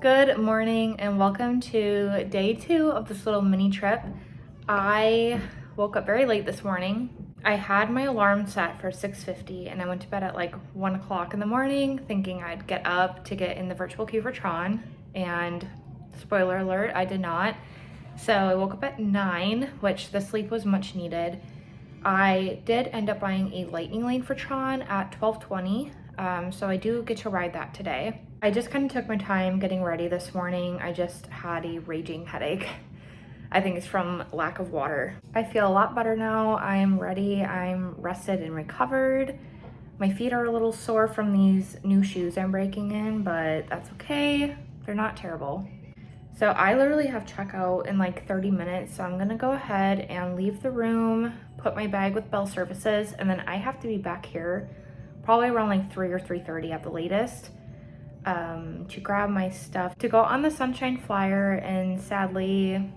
Good morning and welcome to day 2 of this little mini trip. I woke up very late this morning. I had my alarm set for 6:50 and I went to bed at like 1 o'clock in the morning thinking I'd get up to get in the virtual queue for Tron, and spoiler alert, I did not. So I woke up at 9, which the sleep was much needed. I did end up buying a lightning lane for Tron at 12:20, so I do get to ride that today. I just kind of took my time getting ready this morning. I just had a raging headache. I think it's from lack of water. I feel a lot better now. I'm ready. I'm rested and recovered. My feet are a little sore from these new shoes I'm breaking in, but that's okay. They're not terrible. So I literally have checkout in like 30 minutes. So I'm gonna go ahead and leave the room, put my bag with Bell Services, and then I have to be back here probably around like 3 or 3:30 at the latest to grab my stuff to go on the Sunshine Flyer and sadly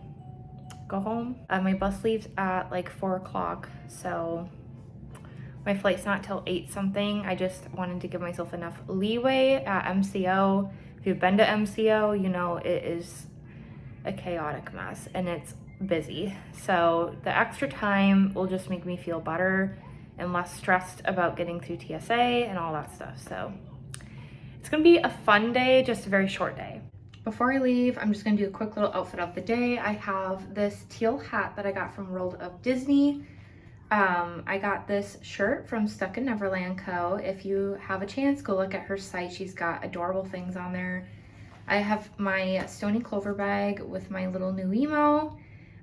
go home. My bus leaves at like 4 o'clock, so my flight's not till 8 something. I just wanted to give myself enough leeway at MCO. If you've been to MCO, you know it is a chaotic mess and it's busy. So the extra time will just make me feel better and less stressed about getting through TSA and all that stuff. So it's gonna be a fun day, just a very short day. Before I leave, I'm just gonna do a quick little outfit of the day. I have this teal hat that I got from World of Disney. I got this shirt from Stuck in Neverland Co. If you have a chance, go look at her site. She's got adorable things on there. I have my Stony Clover bag with my little new emo,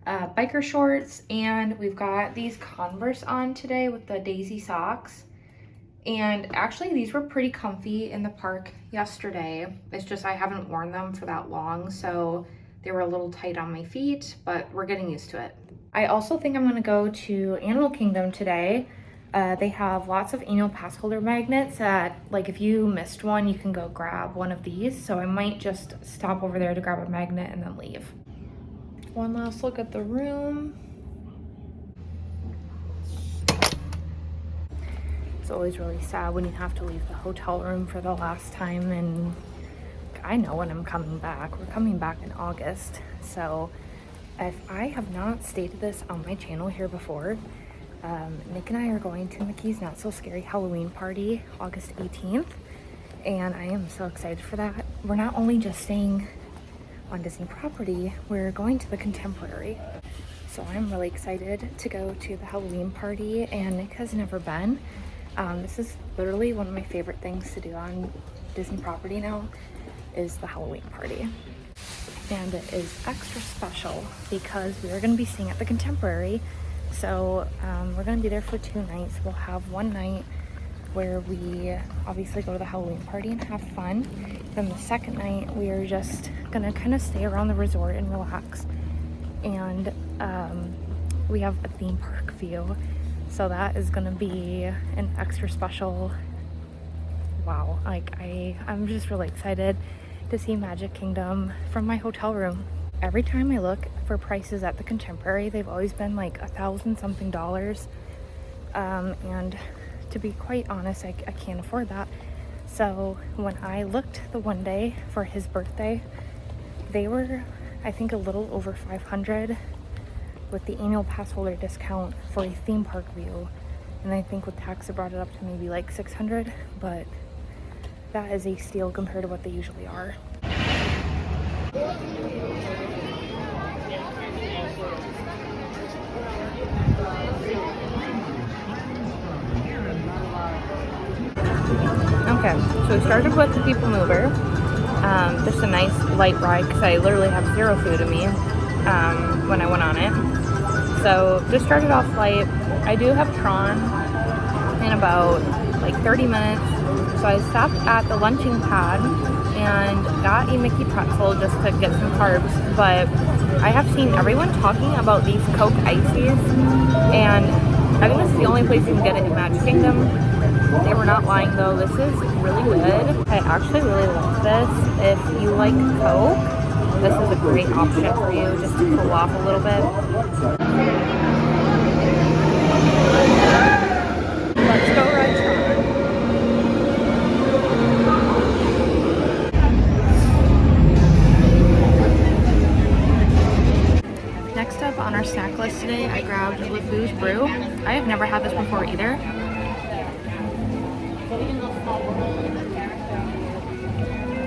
biker shorts, and we've got these Converse on today with the daisy socks. And actually these were pretty comfy in the park yesterday. It's just I haven't worn them for that long, so they were a little tight on my feet, but we're getting used to it. I also think I'm gonna go to Animal Kingdom today. They have lots of Annual Passholder magnets that, like, if you missed one, you can go grab one of these. So I might just stop over there to grab a magnet and then leave. One last look at the room. It's always really sad when you have to leave the hotel room for the last time, and I know when I'm coming back. We're coming back in August, so if I have not stated this on my channel here before, Nick and I are going to Mickey's Not So Scary Halloween party August 18th, and I am so excited for that. We're not only just staying on Disney property, we're going to the Contemporary. So I'm really excited to go to the Halloween party, and Nick has never been. This is literally one of my favorite things to do on Disney property now, is the Halloween party. And it is extra special because we are going to be staying at the Contemporary. So we're going to be there for 2 nights. We'll have one night where we obviously go to the Halloween party and have fun. Then the second night we are just going to kind of stay around the resort and relax. And we have a theme park view. So that is going to be an extra special, wow, like I'm just really excited to see Magic Kingdom from my hotel room. Every time I look for prices at the Contemporary, they've always been like $1,000 something. And to be quite honest, I can't afford that. So when I looked the one day for his birthday, they were, I think, a little over $500 with the Annual Passholder discount for a theme park view. And I think with tax it brought it up to maybe like $600, but that is a steal compared to what they usually are. Okay, so we started with the People Mover. Just a nice light ride because I literally have zero food in me when I went on it. So just started off light. I do have Tron in about like 30 minutes. So I stopped at the lunching pad and got a Mickey pretzel just to get some carbs. But I have seen everyone talking about these Coke Ices, and I think this is the only place you can get it in Magic Kingdom. They were not lying though. This is really good. I actually really love this. If you like Coke, this is a great option for you just to cool off a little bit. Let's go ride Tron. I have never had this before either.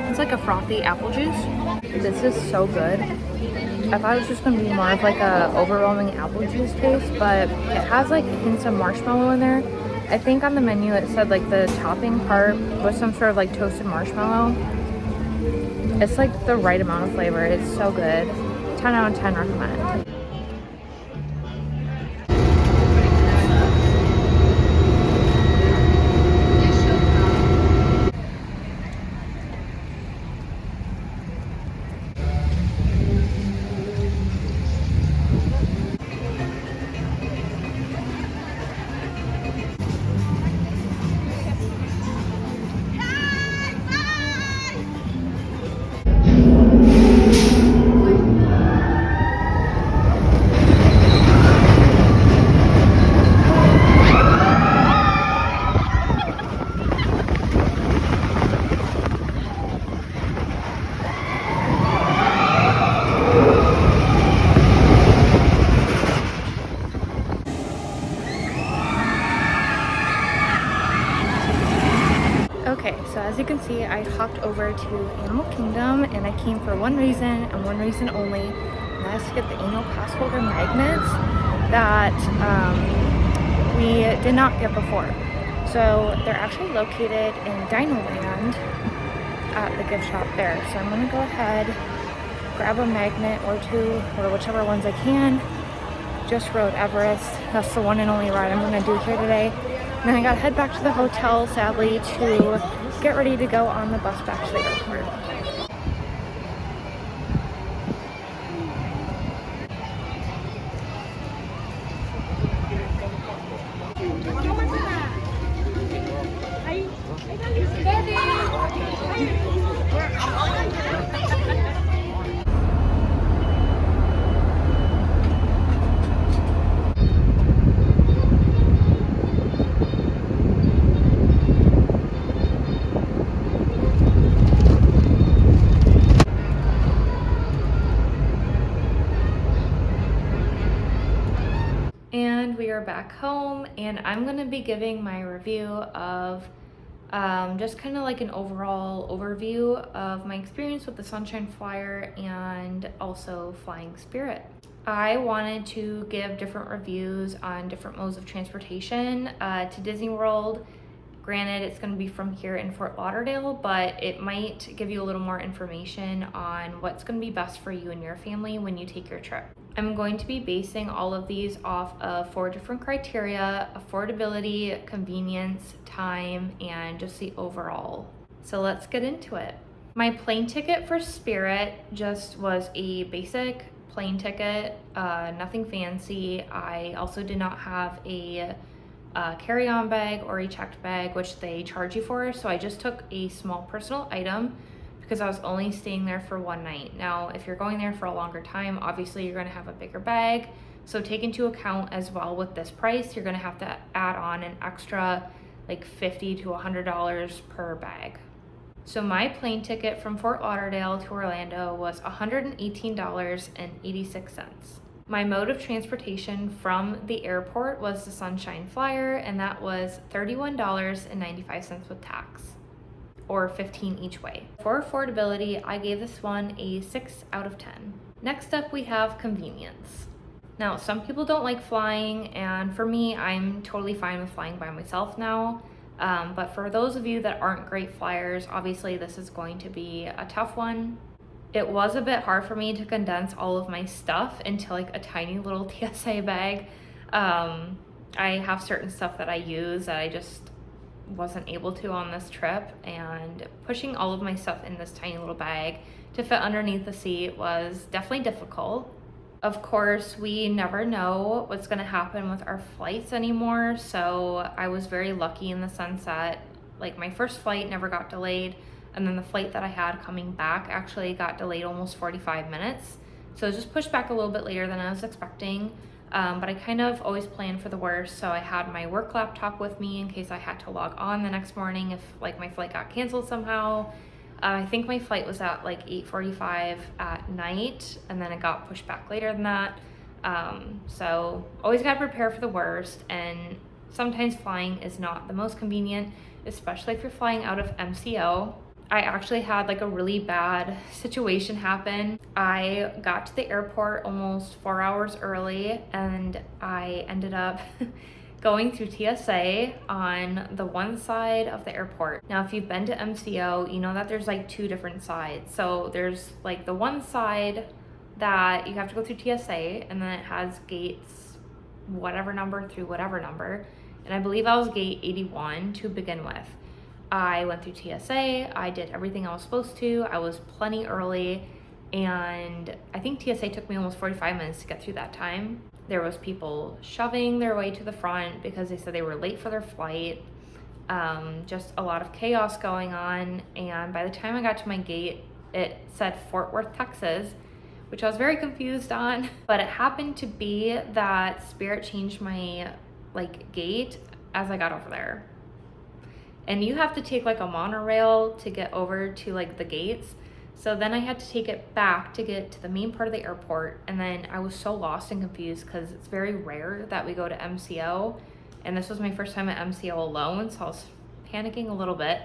It's like a frothy apple juice. This is so good. I thought it was just gonna be more of like a overwhelming apple juice taste, but it has like hints of marshmallow in there. I think on the menu it said like the topping part was some sort of like toasted marshmallow. It's like the right amount of flavor. It's so good. 10 out of 10 recommend. Okay, so as you can see, I hopped over to Animal Kingdom and I came for one reason and one reason only, and that's to get the Annual Passholder magnets that we did not get before. So they're actually located in Dino Land at the gift shop there. So I'm gonna go ahead, grab a magnet or two, or whichever ones I can. Just rode Everest. That's the one and only ride I'm gonna do here today. And then I gotta head back to the hotel, sadly, to get ready to go on the bus back to the airport. And we are back home, and I'm gonna be giving my review of just kind of like an overall overview of my experience with the Sunshine Flyer and also flying Spirit. I wanted to give different reviews on different modes of transportation to Disney World. Granted, it's going to be from here in Fort Lauderdale, but it might give you a little more information on what's going to be best for you and your family when you take your trip. I'm going to be basing all of these off of 4 different criteria: affordability, convenience, time, and just the overall. So let's get into it. My plane ticket for Spirit just was a basic plane ticket, nothing fancy. I also did not have a carry-on bag or a checked bag, which they charge you for, so I just took a small personal item because I was only staying there for one night. Now, if you're going there for a longer time, obviously you're gonna have a bigger bag, so take into account as well with this price, you're gonna have to add on an extra like $50 to $100 per bag. So my plane ticket from Fort Lauderdale to Orlando was $118.86. My mode of transportation from the airport was the Sunshine Flyer, and that was $31.95 with tax, or $15 each way. For affordability, I gave this one a 6 out of 10. Next up, we have convenience. Now, some people don't like flying, and for me, I'm totally fine with flying by myself now. But for those of you that aren't great flyers, obviously this is going to be a tough one. It was a bit hard for me to condense all of my stuff into like a tiny little TSA bag. I have certain stuff that I use that I just wasn't able to on this trip, and pushing all of my stuff in this tiny little bag to fit underneath the seat was definitely difficult. Of course, we never know what's going to happen with our flights anymore, so I was very lucky in the sense that like my first flight never got delayed, and then the flight that I had coming back actually got delayed almost 45 minutes. So it was just pushed back a little bit later than I was expecting. But I kind of always planned for the worst. So I had my work laptop with me in case I had to log on the next morning if like my flight got canceled somehow. I think my flight was at like 8:45 at night, and then it got pushed back later than that. So always gotta prepare for the worst, and sometimes flying is not the most convenient, especially if you're flying out of MCO. I actually had like a really bad situation happen. I got to the airport almost 4 hours early, and I ended up going through TSA on the one side of the airport. Now, if you've been to MCO, you know that there's like two different sides. So there's like the one side that you have to go through TSA, and then it has gates whatever number through whatever number. And I believe I was gate 81 to begin with. I went through TSA, I did everything I was supposed to, I was plenty early, and I think TSA took me almost 45 minutes to get through that time. There was people shoving their way to the front because they said they were late for their flight. Just a lot of chaos going on, and by the time I got to my gate, it said Fort Worth, Texas, which I was very confused on, but it happened to be that Spirit changed my gate as I got over there. And you have to take like a monorail to get over to like the gates. So then I had to take it back to get to the main part of the airport. And then I was so lost and confused because it's very rare that we go to MCO. And this was my first time at MCO alone, so I was panicking a little bit.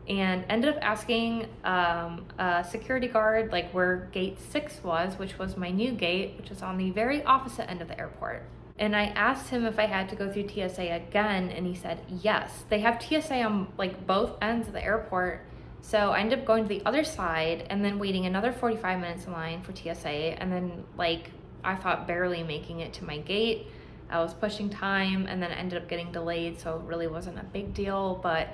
And ended up asking a security guard like where gate 6 was, which was my new gate, which is on the very opposite end of the airport. And I asked him if I had to go through TSA again, and he said yes. They have TSA on like both ends of the airport. So I ended up going to the other side and then waiting another 45 minutes in line for TSA, and then I thought barely making it to my gate. I was pushing time, and then it ended up getting delayed, so it really wasn't a big deal, but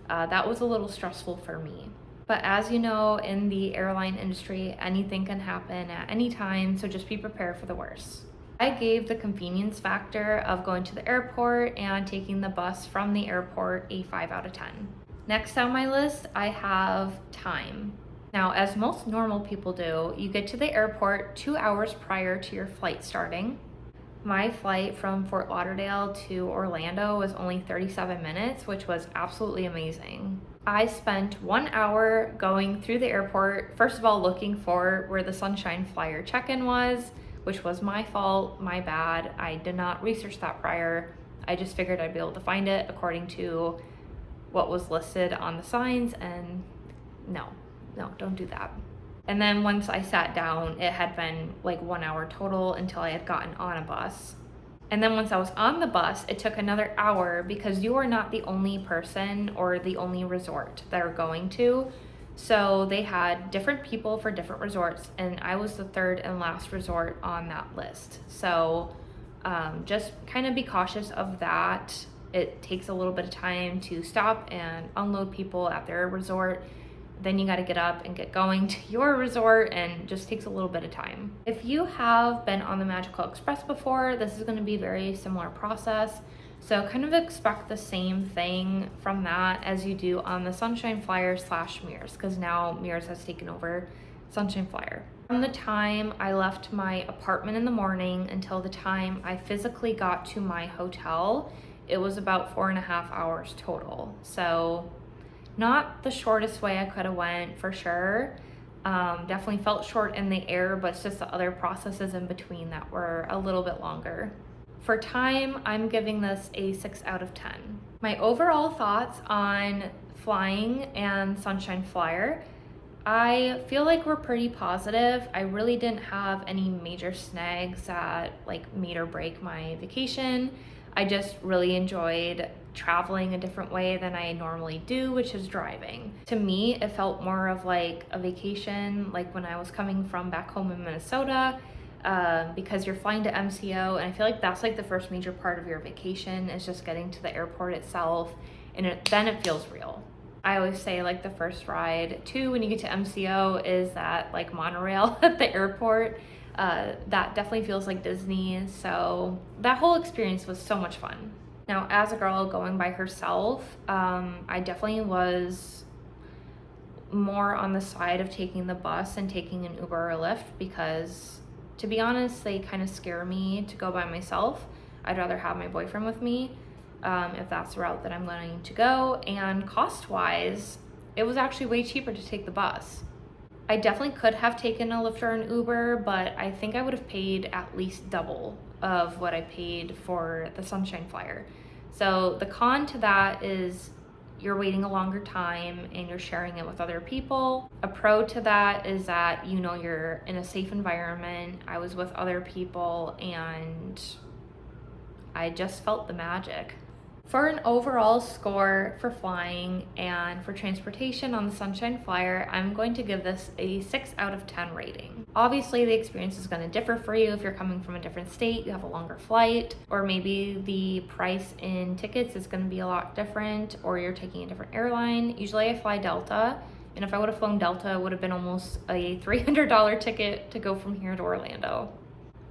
that was a little stressful for me. But as you know, in the airline industry, anything can happen at any time, so just be prepared for the worst. I gave the convenience factor of going to the airport and taking the bus from the airport a 5 out of 10. Next on my list, I have time. Now, as most normal people do, you get to the airport 2 hours prior to your flight starting. My flight from Fort Lauderdale to Orlando was only 37 minutes, which was absolutely amazing. I spent 1 hour going through the airport, first of all looking for where the Sunshine Flyer check-in was, which was my fault, my bad. I did not research that prior. I just figured I'd be able to find it according to what was listed on the signs, and no, don't do that. And then once I sat down, it had been like 1 hour total until I had gotten on a bus. And then once I was on the bus, it took another hour because you are not the only person or the only resort that are going to. So they had different people for different resorts, and I was the third and last resort on that list. So just kind of be cautious of that. It takes a little bit of time to stop and unload people at their resort. Then you got to get up and get going to your resort, and just takes a little bit of time. If you have been on the Magical Express before, this is going to be a very similar process. So kind of expect the same thing from that as you do on the Sunshine Flyer / Mears, because now Mears has taken over Sunshine Flyer. From the time I left my apartment in the morning until the time I physically got to my hotel, it was about 4.5 hours total. So not the shortest way I could have went, for sure. Definitely felt short in the air, but it's just the other processes in between that were a little bit longer. For time, I'm giving this a 6 out of 10. My overall thoughts on flying and Sunshine Flyer, I feel like we're pretty positive. I really didn't have any major snags that made or break my vacation. I just really enjoyed traveling a different way than I normally do, which is driving. To me, it felt more of like a vacation, like when I was coming from back home in Minnesota, because you're flying to MCO, and I feel like that's like the first major part of your vacation is just getting to the airport itself, and then it feels real. I always say like the first ride too when you get to MCO is that like monorail at the airport. That definitely feels like Disney, so that whole experience was so much fun. Now, as a girl going by herself, I definitely was more on the side of taking the bus and taking an Uber or Lyft because, to be honest, they kind of scare me to go by myself. I'd rather have my boyfriend with me if that's the route that I'm going to go. And cost-wise, it was actually way cheaper to take the bus. I definitely could have taken a Lyft or an Uber, but I think I would have paid at least double of what I paid for the Sunshine Flyer. So the con to that is you're waiting a longer time and you're sharing it with other people. A pro to that is that you know you're in a safe environment. I was with other people and I just felt the magic. For an overall score for flying and for transportation on the Sunshine Flyer, I'm going to give this a 6 out of 10 rating. Obviously, the experience is going to differ for you if you're coming from a different state, you have a longer flight, or maybe the price in tickets is going to be a lot different, or you're taking a different airline. Usually I fly Delta, and if I would have flown Delta, it would have been almost a $300 ticket to go from here to Orlando.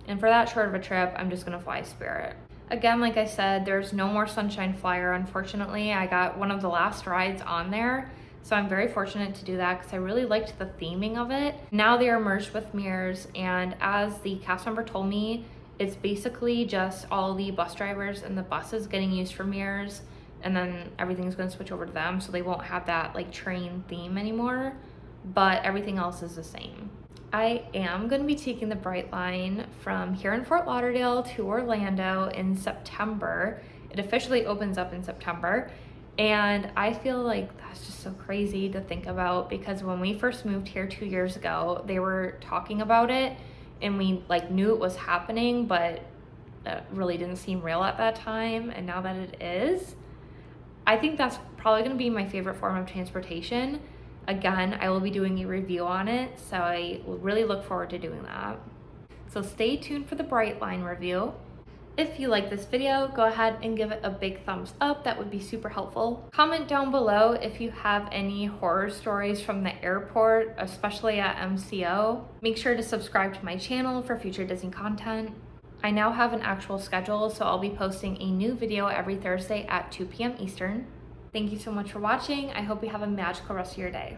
And for that short of a trip, I'm just going to fly Spirit. Again, like I said, there's no more Sunshine Flyer, unfortunately. I got one of the last rides on there, so I'm very fortunate to do that because I really liked the theming of it. Now they are merged with mirrors, and as the cast member told me, it's basically just all the bus drivers and the buses getting used for mirrors, and then everything's going to switch over to them, so they won't have that like train theme anymore, but everything else is the same. I am going to be taking the Brightline from here in Fort Lauderdale to Orlando in September. It officially opens up in September, and I feel like that's just so crazy to think about because when we first moved here 2 years ago, they were talking about it and we like knew it was happening, but it really didn't seem real at that time. And now that it is, I think that's probably going to be my favorite form of transportation. Again, I will be doing a review on it, so I will really look forward to doing that. So stay tuned for the Brightline review. If you like this video, go ahead and give it a big thumbs up. That would be super helpful. Comment down below if you have any horror stories from the airport, especially at MCO. Make sure to subscribe to my channel for future Disney content. I now have an actual schedule, so I'll be posting a new video every Thursday at 2 p.m. Eastern. Thank you so much for watching. I hope you have a magical rest of your day.